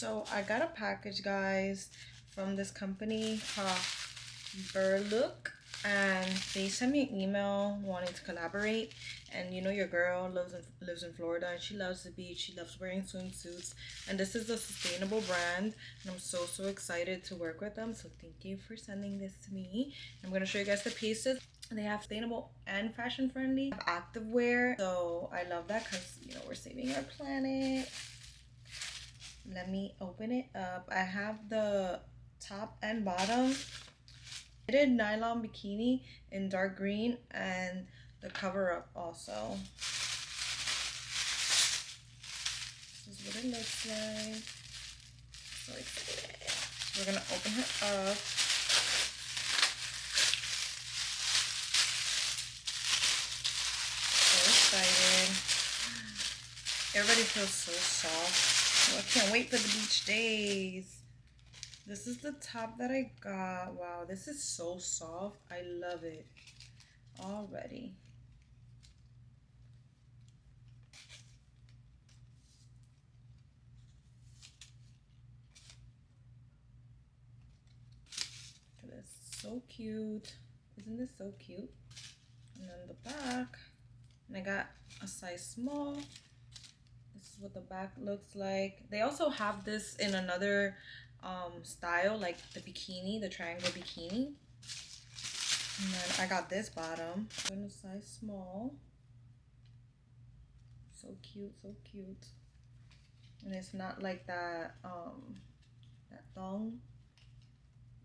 So I got a package, guys, from this company called Burlook, and they sent me an email wanting to collaborate. And you know, your girl lives in Florida, and she loves the beach. She loves wearing swimsuits, and this is a sustainable brand, and I'm so excited to work with them. So thank you for sending this to me. I'm gonna show you guys the pieces. They have sustainable and fashion friendly active wear, so I love that because, you know, we're saving our planet. Let me open it up. I have the top and bottom knitted nylon bikini in dark green, and the cover up also. This is what it looks like. So excited. We're gonna open her up. So excited. Everybody feels so soft. Oh, I can't wait for the beach days. This is the top that I got. Wow, this is so soft. I love it already. Look at this. So cute. Isn't this so cute? And then the back. And I got a size small. This is what the back looks like. They also have this in another style, like the bikini, the triangle bikini. And then I got this bottom in a size small. So cute, so cute. And it's not like that that thong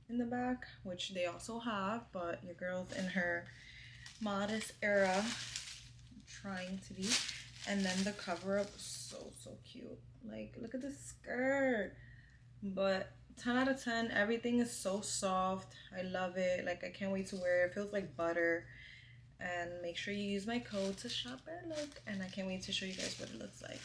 in the back, which they also have, but your girl's in her modest era, trying to be. And then the cover up, so cute. Like, look at this skirt. But 10 out of 10, everything is so soft. I love it. Like, I can't wait to wear it. It feels like butter. And make sure you use my code to shop Burlook. And I can't wait to show you guys what it looks like.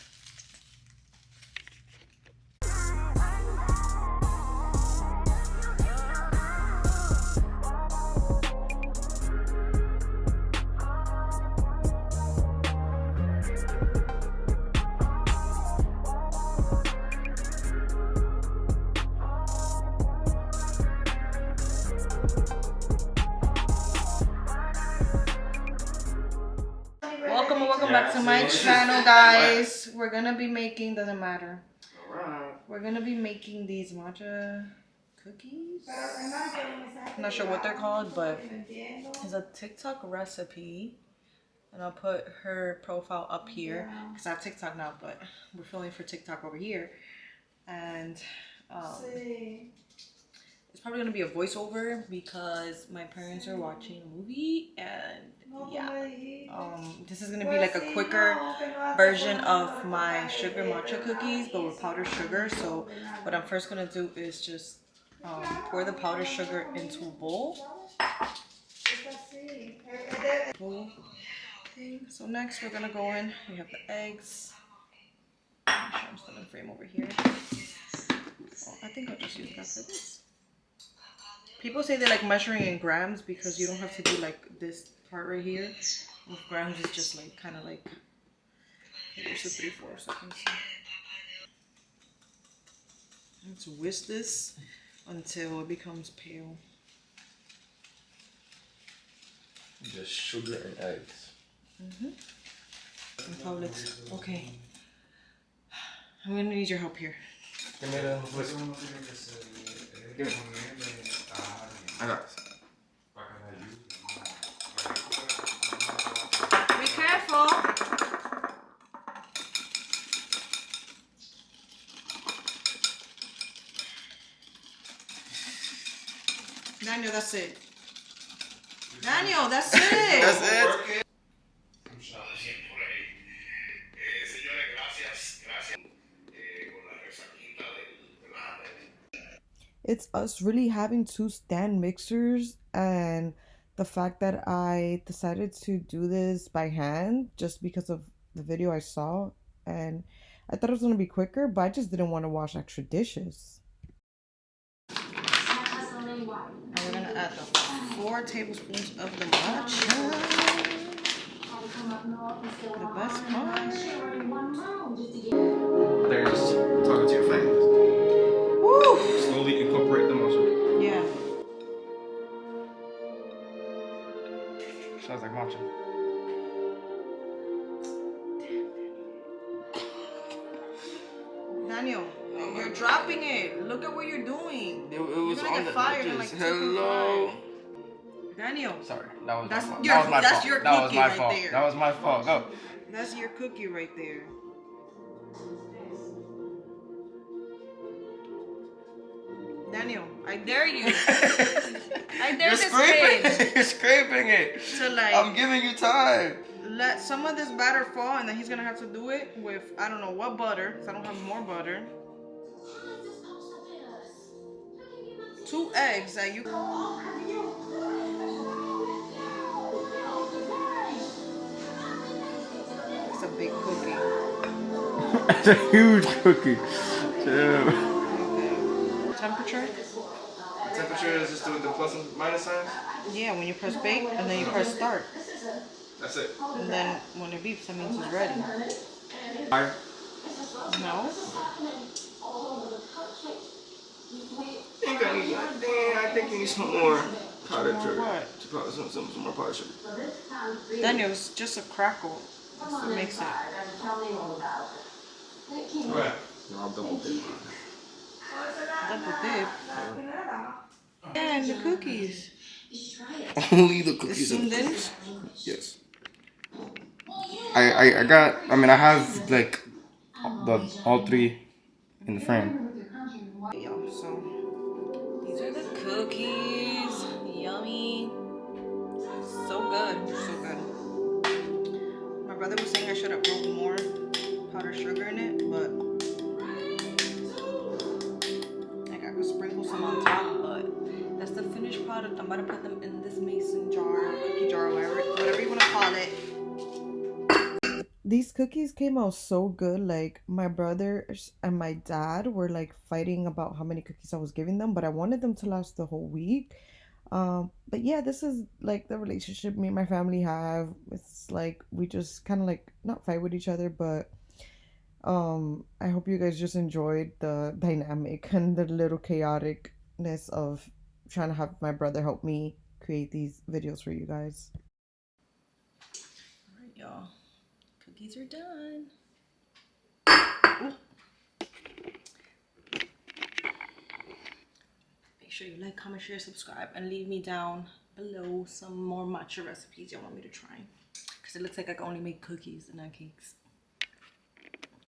Welcome back to my channel, guys. We're gonna be making, doesn't matter. We're gonna be making these matcha cookies. I'm not sure what they're called, but it's a TikTok recipe. And I'll put her profile up here because I have TikTok now, but we're filming for TikTok over here. And it's probably gonna be a voiceover because my parents are watching a movie, and yeah, this is gonna be like a quicker version of my sugar matcha cookies, but with powdered sugar. So what I'm first gonna do is just pour the powdered sugar into a bowl. So next we're gonna go in. We have the eggs. I'm still in frame over here. Oh, I think I'll just use that for this. People say they like measuring in grams because you don't have to do like this part right here. With grams, it's just like kind of like, here's the 3/4 I can see. Let's whisk this until it becomes pale. Just sugar and eggs. Okay. I'm gonna need your help here. Give me the whisk. Give me. I got this. Be careful. Daniel, that's it. Daniel, that's it. That's it. It's us really having two stand mixers, and the fact that I decided to do this by hand just because of the video I saw, and I thought it was going to be quicker, but I just didn't want to wash extra dishes. Now we're going to add the 4 tablespoons of the matcha. The best part. They're just talking to your fans. matcha. Daniel, you're dropping it. Look at what you're doing. It was you're gonna on get the fired in edges. like Hello. Daniel. Sorry, that was That's my fault. your, That was my that's fault. your That was cookie my right fault. there. That was my fault. Go. That's your cookie right there. Daniel, I dare you. I dare You're this scraping. kid. You're scraping it. To like, I'm giving you time. let some of this batter fall, and then he's gonna have to do it with I don't know what butter, because I don't have more butter. 2 eggs that you. It's a big cookie. It's a huge cookie. Chill. Temperature? The temperature is just the plus and minus signs? Yeah, when you press bake and then you press start. That's it. And then when it beeps, that means it's ready. Fire? No? I think you need some more powdered sugar. What? Some more powdered sugar. Daniel, it's just a crackle. That's what makes it. Alright. I'll double dip. Double dip? And the cookies. Only the cookies The and the Sundae? cookies. Yes. I have like all 3 in the frame. So these are the cookies. Yummy. So good. So good. My brother was saying I should have put more powdered sugar in it, but I could sprinkle some on top, but that's the finished product. I'm about to put them in this mason jar, cookie jar, whatever you want to call it. These cookies came out so good. Like, my brothers and my dad were like fighting about how many cookies I was giving them, but I wanted them to last the whole week. But yeah, this is like the relationship me and my family have. It's like we just kind of like not fight with each other, but I hope you guys just enjoyed the dynamic and the little chaoticness of trying to have my brother help me create these videos for you guys. All right, y'all. Cookies are done. Ooh. Make sure you like, comment, share, subscribe, and leave me down below some more matcha recipes y'all want me to try. Because it looks like I can only make cookies and not cakes.